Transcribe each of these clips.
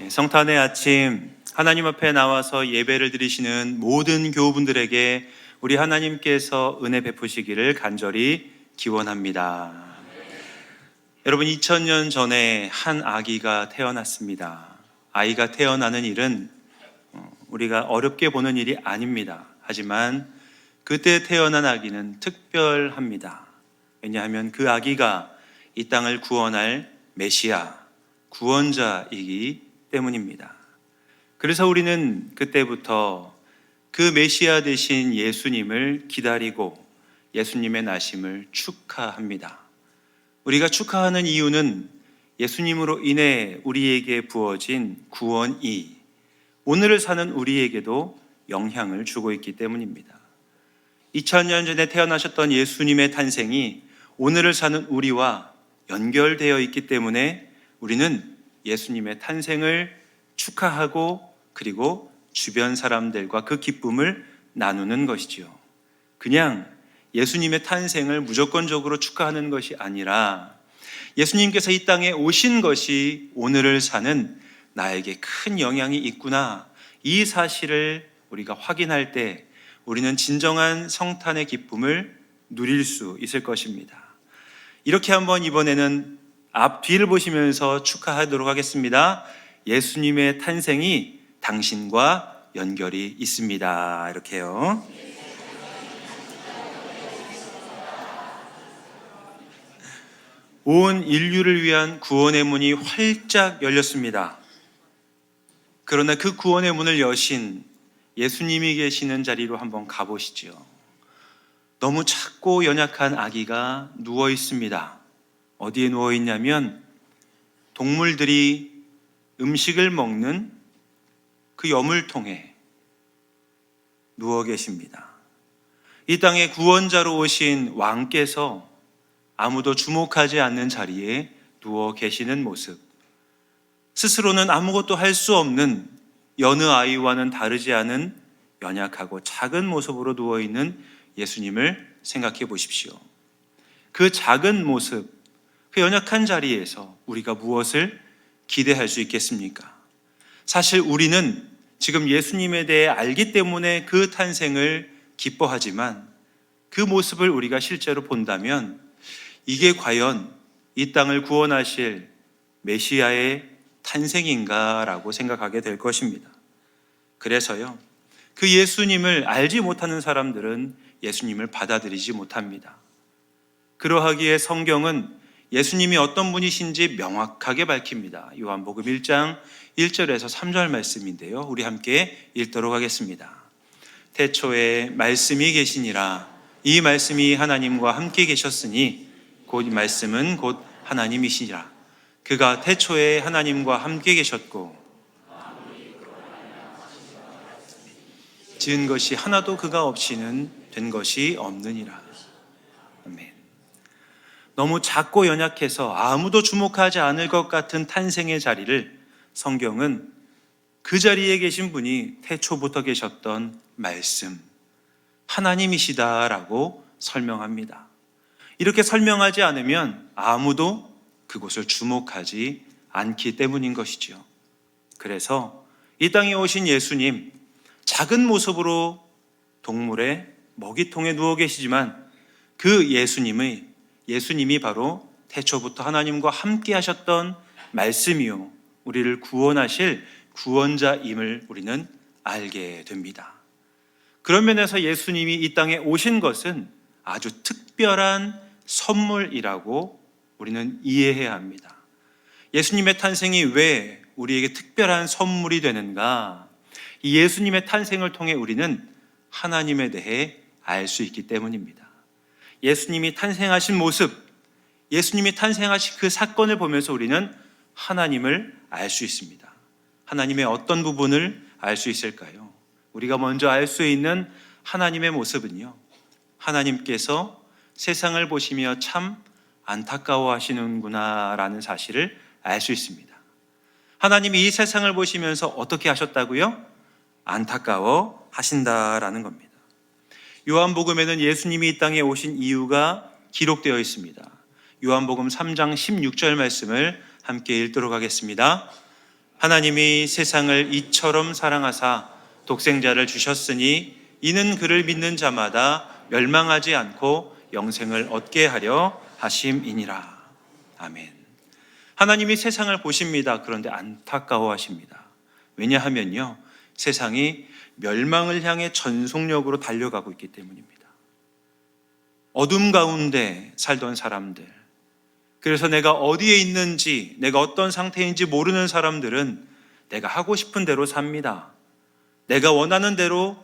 성탄의 아침 하나님 앞에 나와서 예배를 드리시는 모든 교우분들에게 우리 하나님께서 은혜 베푸시기를 간절히 기원합니다. 여러분, 2000년 전에 한 아기가 태어났습니다. 아이가 태어나는 일은 우리가 어렵게 보는 일이 아닙니다. 하지만 그때 태어난 아기는 특별합니다. 왜냐하면 그 아기가 이 땅을 구원할 메시아, 구원자이기 때문입니다. 그래서 우리는 그때부터 그 메시아 되신 예수님을 기다리고 예수님의 나심을 축하합니다. 우리가 축하하는 이유는 예수님으로 인해 우리에게 부어진 구원이 오늘을 사는 우리에게도 영향을 주고 있기 때문입니다. 2000년 전에 태어나셨던 예수님의 탄생이 오늘을 사는 우리와 연결되어 있기 때문에 우리는 예수님의 탄생을 축하하고 그리고 주변 사람들과 그 기쁨을 나누는 것이지요. 그냥 예수님의 탄생을 무조건적으로 축하하는 것이 아니라 예수님께서 이 땅에 오신 것이 오늘을 사는 나에게 큰 영향이 있구나, 이 사실을 우리가 확인할 때 우리는 진정한 성탄의 기쁨을 누릴 수 있을 것입니다. 이렇게 한번 이번에는 앞뒤를 보시면서 축하하도록 하겠습니다. 예수님의 탄생이 당신과 연결이 있습니다. 이렇게요. 온 인류를 위한 구원의 문이 활짝 열렸습니다. 그러나 그 구원의 문을 여신 예수님이 계시는 자리로 한번 가보시죠. 너무 작고 연약한 아기가 누워 있습니다. 어디에 누워 있냐면 동물들이 음식을 먹는 그 여물통에 누워 계십니다. 이 땅에 구원자로 오신 왕께서 아무도 주목하지 않는 자리에 누워 계시는 모습, 스스로는 아무것도 할 수 없는 여느 아이와는 다르지 않은 연약하고 작은 모습으로 누워있는 예수님을 생각해 보십시오. 그 작은 모습, 그 연약한 자리에서 우리가 무엇을 기대할 수 있겠습니까? 사실 우리는 지금 예수님에 대해 알기 때문에 그 탄생을 기뻐하지만 그 모습을 우리가 실제로 본다면 이게 과연 이 땅을 구원하실 메시아의 탄생인가라고 생각하게 될 것입니다. 그래서요, 그 예수님을 알지 못하는 사람들은 예수님을 받아들이지 못합니다. 그러하기에 성경은 예수님이 어떤 분이신지 명확하게 밝힙니다. 요한복음 1장 1절에서 3절 말씀인데요, 우리 함께 읽도록 하겠습니다. 태초에 말씀이 계시니라. 이 말씀이 하나님과 함께 계셨으니 곧 이 말씀은 곧 하나님이시니라. 그가 태초에 하나님과 함께 계셨고 지은 것이 하나도 그가 없이는 된 것이 없느니라. 아멘. 너무 작고 연약해서 아무도 주목하지 않을 것 같은 탄생의 자리를 성경은 그 자리에 계신 분이 태초부터 계셨던 말씀, 하나님이시다라고 설명합니다. 이렇게 설명하지 않으면 아무도 그곳을 주목하지 않기 때문인 것이지요. 그래서 이 땅에 오신 예수님, 작은 모습으로 동물의 먹이통에 누워 계시지만 그 예수님이 바로 태초부터 하나님과 함께 하셨던 말씀이요, 우리를 구원하실 구원자임을 우리는 알게 됩니다. 그런 면에서 예수님이 이 땅에 오신 것은 아주 특별한 선물이라고 우리는 이해해야 합니다. 예수님의 탄생이 왜 우리에게 특별한 선물이 되는가? 이 예수님의 탄생을 통해 우리는 하나님에 대해 알 수 있기 때문입니다. 예수님이 탄생하신 모습, 예수님이 탄생하신 그 사건을 보면서 우리는 하나님을 알 수 있습니다. 하나님의 어떤 부분을 알 수 있을까요? 우리가 먼저 알 수 있는 하나님의 모습은요, 하나님께서 세상을 보시며 참 안타까워 하시는구나 라는 사실을 알 수 있습니다. 하나님이 이 세상을 보시면서 어떻게 하셨다고요? 안타까워 하신다라는 겁니다. 요한복음에는 예수님이 이 땅에 오신 이유가 기록되어 있습니다. 요한복음 3장 16절 말씀을 함께 읽도록 하겠습니다. 하나님이 세상을 이처럼 사랑하사 독생자를 주셨으니 이는 그를 믿는 자마다 멸망하지 않고 영생을 얻게 하려 하심이니라. 아멘. 하나님이 세상을 보십니다. 그런데 안타까워하십니다. 왜냐하면요, 세상이 멸망을 향해 전속력으로 달려가고 있기 때문입니다. 어둠 가운데 살던 사람들, 그래서 내가 어디에 있는지, 내가 어떤 상태인지 모르는 사람들은 내가 하고 싶은 대로 삽니다. 내가 원하는 대로,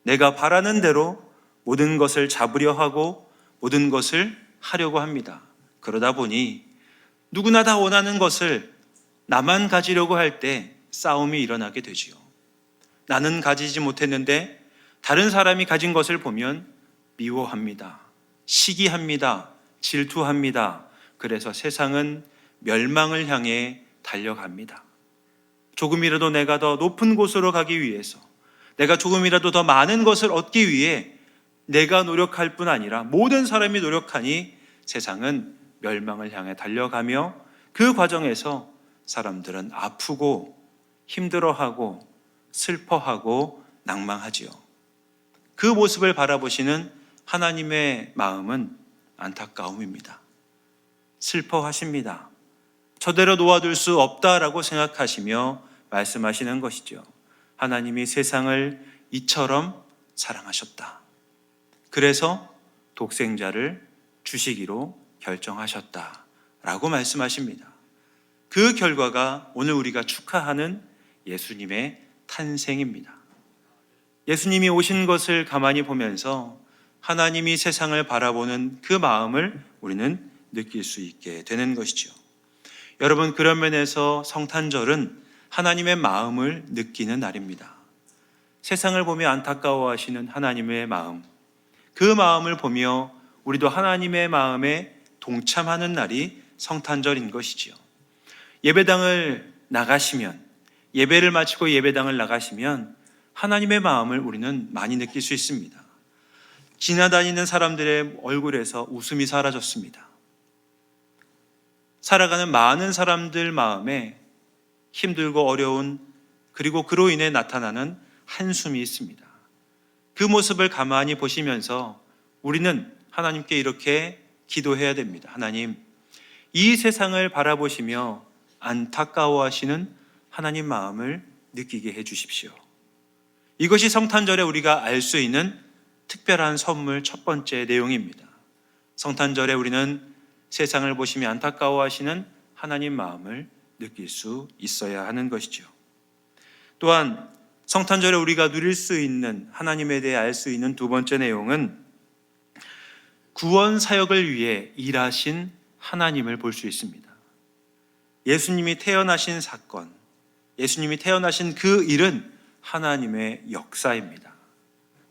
내가 바라는 대로 모든 것을 잡으려 하고 모든 것을 하려고 합니다. 그러다 보니 누구나 다 원하는 것을 나만 가지려고 할 때 싸움이 일어나게 되지요. 나는 가지지 못했는데 다른 사람이 가진 것을 보면 미워합니다. 시기합니다. 질투합니다. 그래서 세상은 멸망을 향해 달려갑니다. 조금이라도 내가 더 높은 곳으로 가기 위해서, 내가 조금이라도 더 많은 것을 얻기 위해 내가 노력할 뿐 아니라 모든 사람이 노력하니 세상은 멸망을 향해 달려가며 그 과정에서 사람들은 아프고 힘들어하고 슬퍼하고 낭망하지요. 그 모습을 바라보시는 하나님의 마음은 안타까움입니다. 슬퍼하십니다. 저대로 놓아둘 수 없다라고 생각하시며 말씀하시는 것이죠. 하나님이 세상을 이처럼 사랑하셨다. 그래서 독생자를 주시기로 결정하셨다라고 말씀하십니다. 그 결과가 오늘 우리가 축하하는 예수님의 탄생입니다. 예수님이 오신 것을 가만히 보면서 하나님이 세상을 바라보는 그 마음을 우리는 느낄 수 있게 되는 것이죠. 여러분, 그런 면에서 성탄절은 하나님의 마음을 느끼는 날입니다. 세상을 보며 안타까워하시는 하나님의 마음, 그 마음을 보며 우리도 하나님의 마음에 동참하는 날이 성탄절인 것이지요. 예배당을 나가시면, 예배를 마치고 예배당을 나가시면 하나님의 마음을 우리는 많이 느낄 수 있습니다. 지나다니는 사람들의 얼굴에서 웃음이 사라졌습니다. 살아가는 많은 사람들 마음에 힘들고 어려운, 그리고 그로 인해 나타나는 한숨이 있습니다. 그 모습을 가만히 보시면서 우리는 하나님께 이렇게 기도해야 됩니다. 하나님, 이 세상을 바라보시며 안타까워하시는 하나님 마음을 느끼게 해 주십시오. 이것이 성탄절에 우리가 알 수 있는 특별한 선물 첫 번째 내용입니다. 성탄절에 우리는 세상을 보시며 안타까워하시는 하나님 마음을 느낄 수 있어야 하는 것이죠. 또한 성탄절에 우리가 누릴 수 있는, 하나님에 대해 알 수 있는 두 번째 내용은 구원 사역을 위해 일하신 하나님을 볼 수 있습니다. 예수님이 태어나신 사건, 예수님이 태어나신 그 일은 하나님의 역사입니다.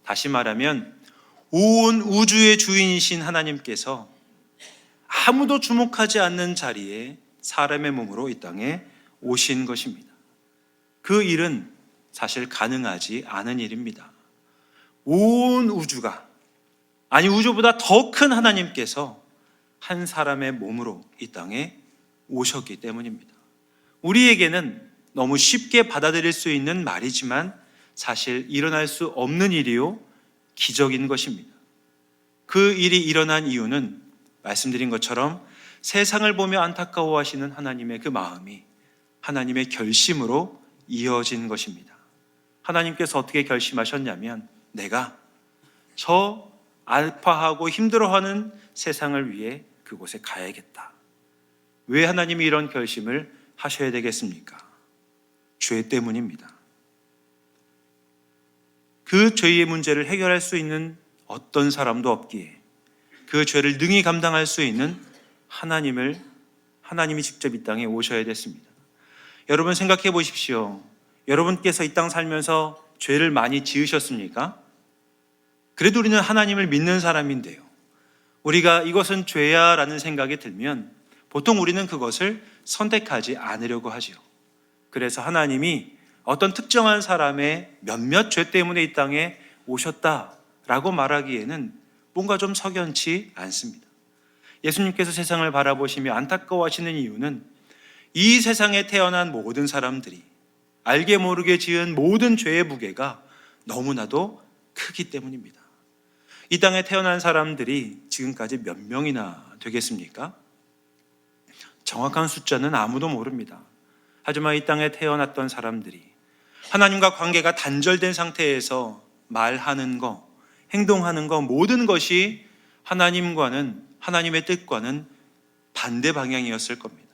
다시 말하면 온 우주의 주인이신 하나님께서 아무도 주목하지 않는 자리에 사람의 몸으로 이 땅에 오신 것입니다. 그 일은 사실 가능하지 않은 일입니다. 온 우주가, 아니 우주보다 더 큰 하나님께서 한 사람의 몸으로 이 땅에 오셨기 때문입니다. 우리에게는 너무 쉽게 받아들일 수 있는 말이지만 사실 일어날 수 없는 일이요, 기적인 것입니다. 그 일이 일어난 이유는 말씀드린 것처럼 세상을 보며 안타까워하시는 하나님의 그 마음이 하나님의 결심으로 이어진 것입니다. 하나님께서 어떻게 결심하셨냐면, 내가 저 아파하고 힘들어하는 세상을 위해 그곳에 가야겠다. 왜 하나님이 이런 결심을 하셔야 되겠습니까? 죄 때문입니다. 그 죄의 문제를 해결할 수 있는 어떤 사람도 없기에 그 죄를 능히 감당할 수 있는 하나님이 직접 이 땅에 오셔야 됐습니다. 여러분 생각해 보십시오. 여러분께서 이 땅 살면서 죄를 많이 지으셨습니까? 그래도 우리는 하나님을 믿는 사람인데요, 우리가 이것은 죄야 라는 생각이 들면 보통 우리는 그것을 선택하지 않으려고 하지요. 그래서 하나님이 어떤 특정한 사람의 몇몇 죄 때문에 이 땅에 오셨다라고 말하기에는 뭔가 좀 석연치 않습니다. 예수님께서 세상을 바라보시며 안타까워하시는 이유는 이 세상에 태어난 모든 사람들이 알게 모르게 지은 모든 죄의 무게가 너무나도 크기 때문입니다. 이 땅에 태어난 사람들이 지금까지 몇 명이나 되겠습니까? 정확한 숫자는 아무도 모릅니다. 하지만 이 땅에 태어났던 사람들이 하나님과 관계가 단절된 상태에서 말하는 것, 행동하는 것, 모든 것이 하나님의 뜻과는 반대 방향이었을 겁니다.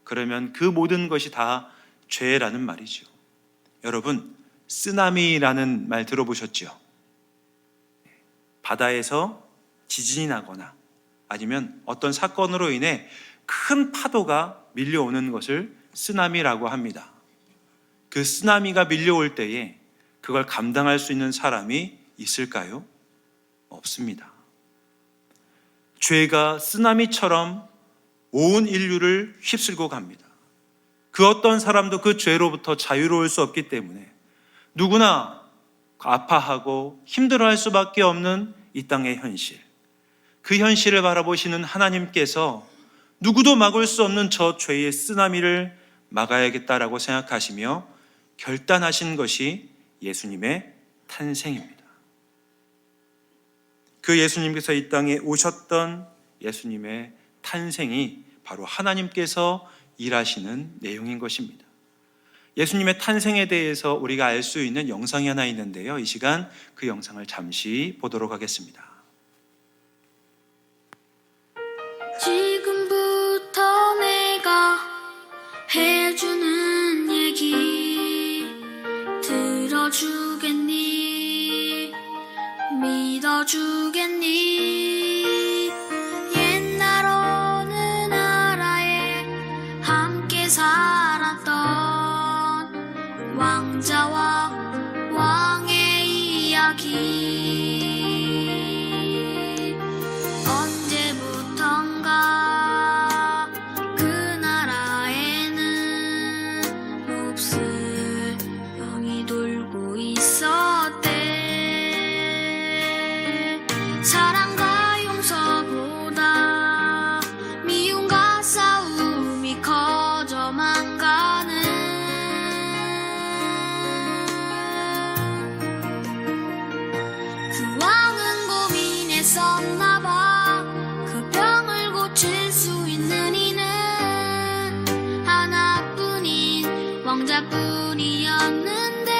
그러면 그 모든 것이 다 죄라는 말이죠. 여러분, 쓰나미라는 말 들어보셨죠? 바다에서 지진이 나거나 아니면 어떤 사건으로 인해 큰 파도가 밀려오는 것을 쓰나미라고 합니다. 그 쓰나미가 밀려올 때에 그걸 감당할 수 있는 사람이 있을까요? 없습니다. 죄가 쓰나미처럼 온 인류를 휩쓸고 갑니다. 그 어떤 사람도 그 죄로부터 자유로울 수 없기 때문에 누구나 아파하고 힘들어할 수밖에 없는 이 땅의 현실, 그 현실을 바라보시는 하나님께서 누구도 막을 수 없는 저 죄의 쓰나미를 막아야겠다라고 생각하시며 결단하신 것이 예수님의 탄생입니다. 그 예수님께서 이 땅에 오셨던 예수님의 탄생이 바로 하나님께서 일하시는 내용인 것입니다. 예수님의 탄생에 대해서 우리가 알 수 있는 영상이 하나 있는데요. 이 시간 그 영상을 잠시 보도록 하겠습니다. 지금부터 내가 해주는 얘기 들어주겠니? 믿어주겠니? 옛날 어느 나라에 함께 살았던 왕자와 왕의 이야기. 언제부턴가 그 나라에는 몹쓸 병이 돌고 있었대. 사랑과 용서보다 미움과 싸움이 커져만 가는 그 왕은 고민했었나봐. 그 병을 고칠 수 있는 이는 하나뿐인 왕자뿐이었는데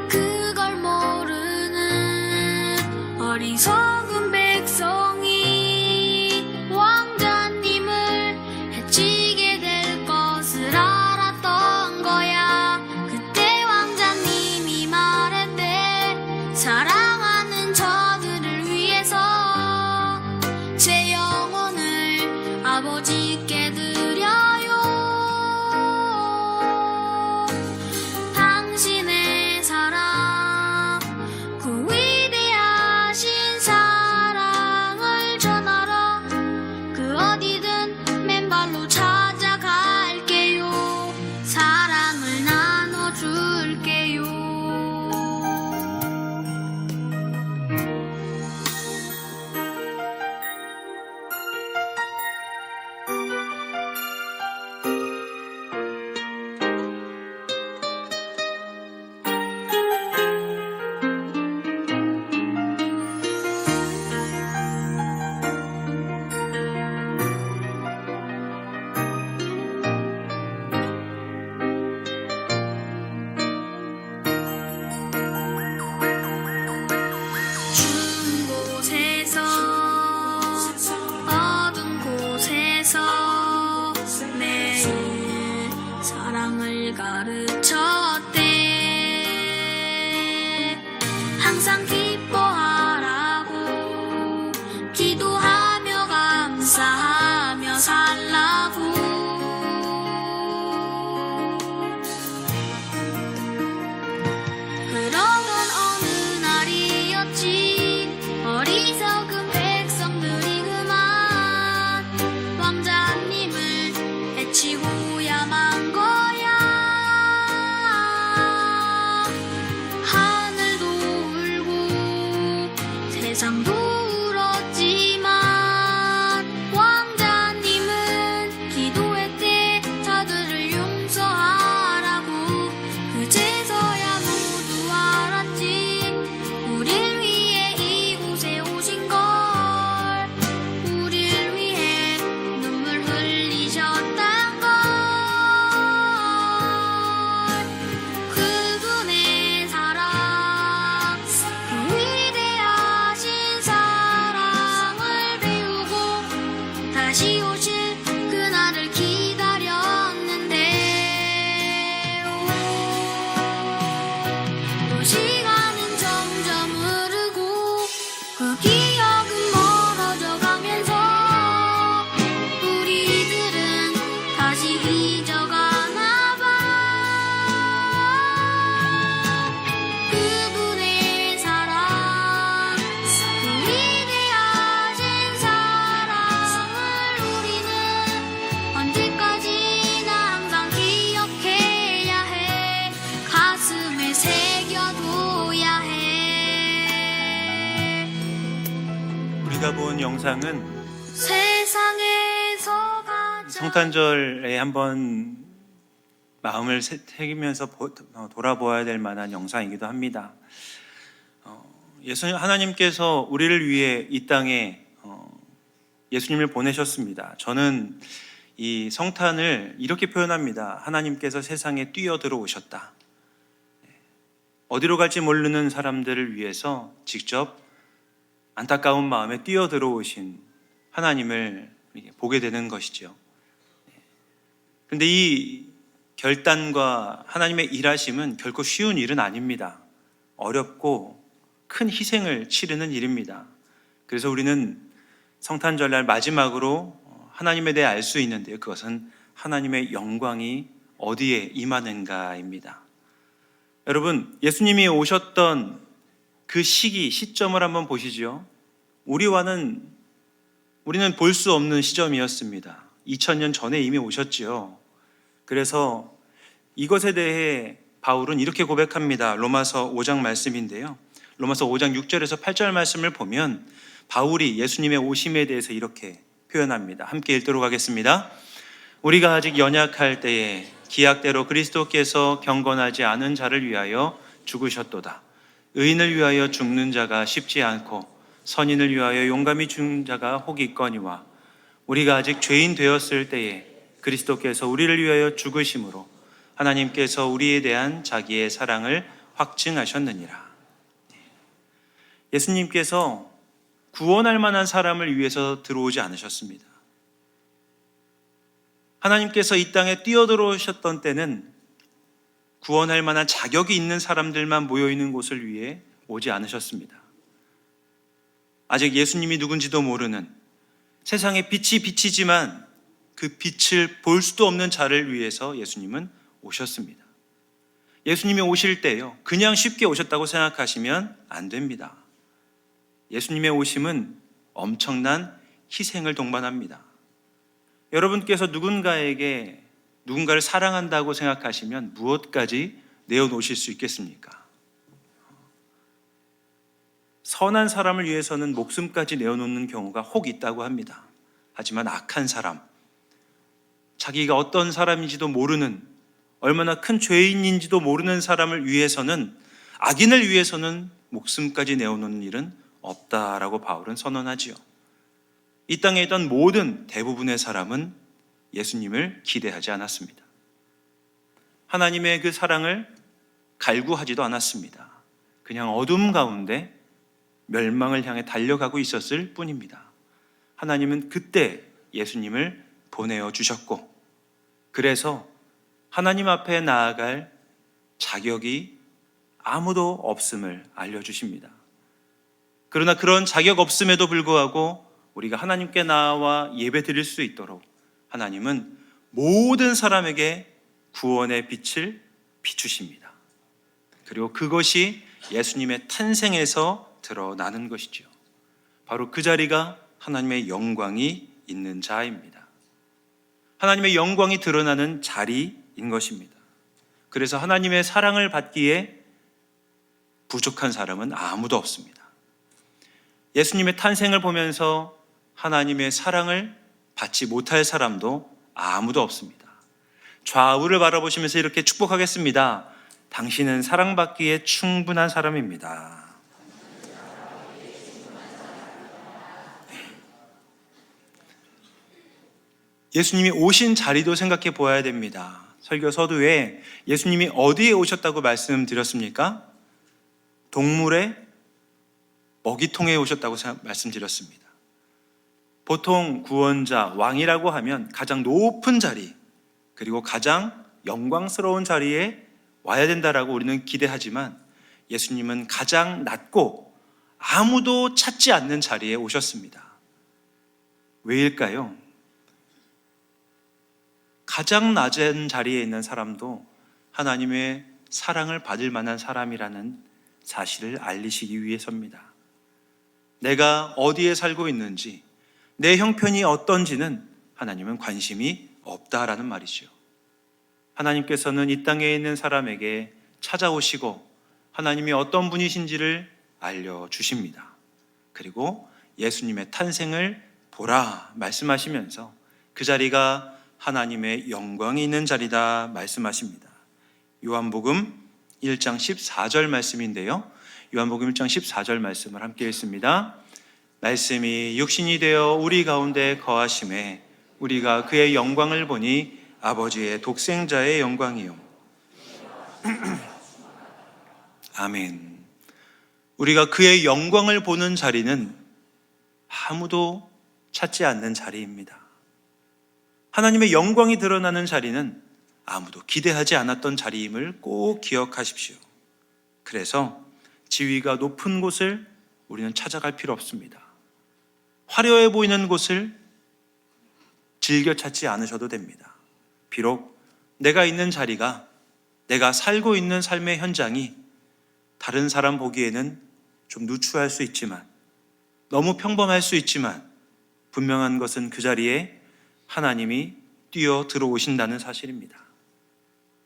그걸 모르는 어리석은 백성이 왕자님을 해치게 될 것을 알았던 거야. 그때 왕자님이 말했대. 사랑하는 저들을 위해서 제 영혼을 아버지께 드려요. 당신의 사랑, 그 위대하신 사랑을 전하러 그 어디든 맨발로 찾아갈게요. 사랑을 나눠줄게요. 추운 곳에서 어두운 곳에서 매일 사랑을 가르쳤대. 항상 기뻐하라고 기도하며 감사하며 살라고. 그러던 어느 날이었지. 어리석은 백성들이 그만 왕자님을 해치고야만 거야. 하늘도 울고 보신 영상은 세상에서 가장 성탄절에 한번 마음을 새기면서 돌아보아야 될 만한 영상이기도 합니다. 하나님께서 우리를 위해 이 땅에 예수님을 보내셨습니다. 저는 이 성탄을 이렇게 표현합니다. 하나님께서 세상에 뛰어들어 오셨다. 어디로 갈지 모르는 사람들을 위해서 직접 안타까운 마음에 뛰어들어 오신 하나님을 보게 되는 것이죠. 그런데 이 결단과 하나님의 일하심은 결코 쉬운 일은 아닙니다. 어렵고 큰 희생을 치르는 일입니다. 그래서 우리는 성탄절날 마지막으로 하나님에 대해 알 수 있는데요. 그것은 하나님의 영광이 어디에 임하는가입니다. 여러분, 예수님이 오셨던 그 시점을 한번 보시죠. 우리는 볼 수 없는 시점이었습니다. 2000년 전에 이미 오셨지요. 그래서 이것에 대해 바울은 이렇게 고백합니다. 로마서 5장 말씀인데요. 로마서 5장 6절에서 8절 말씀을 보면 바울이 예수님의 오심에 대해서 이렇게 표현합니다. 함께 읽도록 하겠습니다. 우리가 아직 연약할 때에 기약대로 그리스도께서 경건하지 않은 자를 위하여 죽으셨도다. 의인을 위하여 죽는 자가 쉽지 않고 선인을 위하여 용감히 죽는 자가 혹 있거니와 우리가 아직 죄인 되었을 때에 그리스도께서 우리를 위하여 죽으심으로 하나님께서 우리에 대한 자기의 사랑을 확증하셨느니라. 예수님께서 구원할 만한 사람을 위해서 들어오지 않으셨습니다. 하나님께서 이 땅에 뛰어들어오셨던 때는 구원할 만한 자격이 있는 사람들만 모여있는 곳을 위해 오지 않으셨습니다. 아직 예수님이 누군지도 모르는 세상에 빛이 비치지만 그 빛을 볼 수도 없는 자를 위해서 예수님은 오셨습니다. 예수님이 오실 때요, 그냥 쉽게 오셨다고 생각하시면 안 됩니다. 예수님의 오심은 엄청난 희생을 동반합니다. 여러분께서 누군가를 사랑한다고 생각하시면 무엇까지 내어놓으실 수 있겠습니까? 선한 사람을 위해서는 목숨까지 내어놓는 경우가 혹 있다고 합니다. 하지만 악한 사람, 자기가 어떤 사람인지도 모르는, 얼마나 큰 죄인인지도 모르는 사람을 위해서는, 악인을 위해서는 목숨까지 내어놓는 일은 없다라고 바울은 선언하지요. 이 땅에 있던 모든 대부분의 사람은 예수님을 기대하지 않았습니다. 하나님의 그 사랑을 갈구하지도 않았습니다. 그냥 어둠 가운데 멸망을 향해 달려가고 있었을 뿐입니다. 하나님은 그때 예수님을 보내어 주셨고, 그래서 하나님 앞에 나아갈 자격이 아무도 없음을 알려주십니다. 그러나 그런 자격 없음에도 불구하고 우리가 하나님께 나와 예배 드릴 수 있도록 하나님은 모든 사람에게 구원의 빛을 비추십니다. 그리고 그것이 예수님의 탄생에서 드러나는 것이죠. 바로 그 자리가 하나님의 영광이 있는 자입니다. 하나님의 영광이 드러나는 자리인 것입니다. 그래서 하나님의 사랑을 받기에 부족한 사람은 아무도 없습니다. 예수님의 탄생을 보면서 하나님의 사랑을 받지 못할 사람도 아무도 없습니다. 좌우를 바라보시면서 이렇게 축복하겠습니다. 당신은 사랑받기에 충분한 사람입니다. 예수님이 오신 자리도 생각해 보아야 됩니다. 설교 서두에 예수님이 어디에 오셨다고 말씀드렸습니까? 동물의 먹이통에 오셨다고 말씀드렸습니다. 보통 구원자, 왕이라고 하면 가장 높은 자리, 그리고 가장 영광스러운 자리에 와야 된다라고 우리는 기대하지만 예수님은 가장 낮고 아무도 찾지 않는 자리에 오셨습니다. 왜일까요? 가장 낮은 자리에 있는 사람도 하나님의 사랑을 받을 만한 사람이라는 사실을 알리시기 위해서입니다. 내가 어디에 살고 있는지, 내 형편이 어떤지는 하나님은 관심이 없다라는 말이죠. 하나님께서는 이 땅에 있는 사람에게 찾아오시고 하나님이 어떤 분이신지를 알려주십니다. 그리고 예수님의 탄생을 보라 말씀하시면서 그 자리가 하나님의 영광이 있는 자리다 말씀하십니다. 요한복음 1장 14절 말씀인데요. 요한복음 1장 14절 말씀을 함께 읽습니다. 말씀이 육신이 되어 우리 가운데 거하심에 우리가 그의 영광을 보니 아버지의 독생자의 영광이요. 아멘. 우리가 그의 영광을 보는 자리는 아무도 찾지 않는 자리입니다. 하나님의 영광이 드러나는 자리는 아무도 기대하지 않았던 자리임을 꼭 기억하십시오. 그래서 지위가 높은 곳을 우리는 찾아갈 필요 없습니다. 화려해 보이는 곳을 즐겨 찾지 않으셔도 됩니다. 비록 내가 있는 자리가, 내가 살고 있는 삶의 현장이 다른 사람 보기에는 좀 누추할 수 있지만, 너무 평범할 수 있지만, 분명한 것은 그 자리에 하나님이 뛰어 들어오신다는 사실입니다.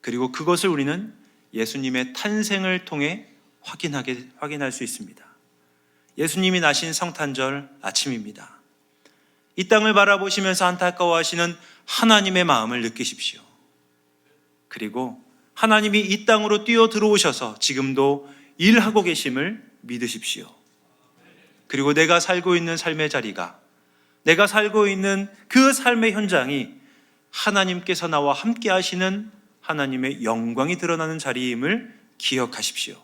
그리고 그것을 우리는 예수님의 탄생을 통해 확인할 수 있습니다. 예수님이 나신 성탄절 아침입니다. 이 땅을 바라보시면서 안타까워하시는 하나님의 마음을 느끼십시오. 그리고 하나님이 이 땅으로 뛰어 들어오셔서 지금도 일하고 계심을 믿으십시오. 그리고 내가 살고 있는 삶의 자리가, 내가 살고 있는 그 삶의 현장이 하나님께서 나와 함께 하시는 하나님의 영광이 드러나는 자리임을 기억하십시오.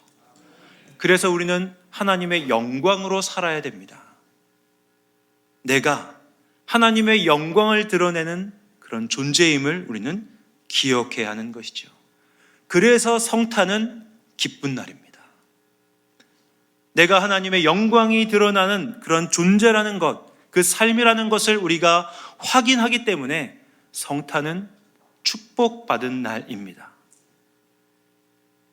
그래서 우리는 하나님의 영광으로 살아야 됩니다. 내가 하나님의 영광을 드러내는 그런 존재임을 우리는 기억해야 하는 것이죠. 그래서 성탄은 기쁜 날입니다. 내가 하나님의 영광이 드러나는 그런 존재라는 것, 그 삶이라는 것을 우리가 확인하기 때문에 성탄은 축복받은 날입니다.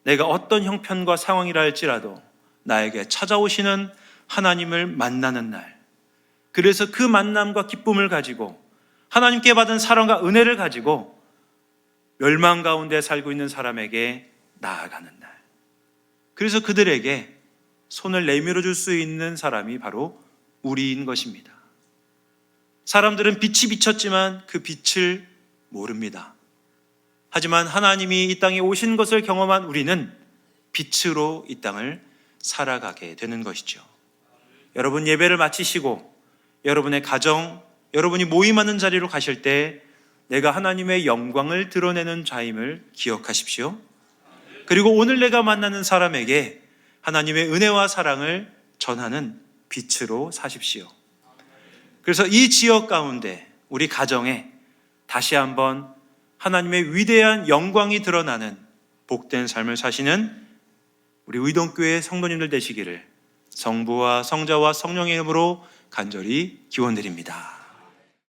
내가 어떤 형편과 상황이라 할지라도 나에게 찾아오시는 하나님을 만나는 날, 그래서 그 만남과 기쁨을 가지고 하나님께 받은 사랑과 은혜를 가지고 멸망 가운데 살고 있는 사람에게 나아가는 날, 그래서 그들에게 손을 내밀어 줄 수 있는 사람이 바로 우리인 것입니다. 사람들은 빛이 비쳤지만 그 빛을 모릅니다. 하지만 하나님이 이 땅에 오신 것을 경험한 우리는 빛으로 이 땅을 살아가게 되는 것이죠. 여러분, 예배를 마치시고 여러분의 가정, 여러분이 모임하는 자리로 가실 때 내가 하나님의 영광을 드러내는 자임을 기억하십시오. 그리고 오늘 내가 만나는 사람에게 하나님의 은혜와 사랑을 전하는 빛으로 사십시오. 그래서 이 지역 가운데 우리 가정에 다시 한번 하나님의 위대한 영광이 드러나는 복된 삶을 사시는 우리 의동교회 성도님들 되시기를 성부와 성자와 성령의 이름으로 간절히 기원드립니다.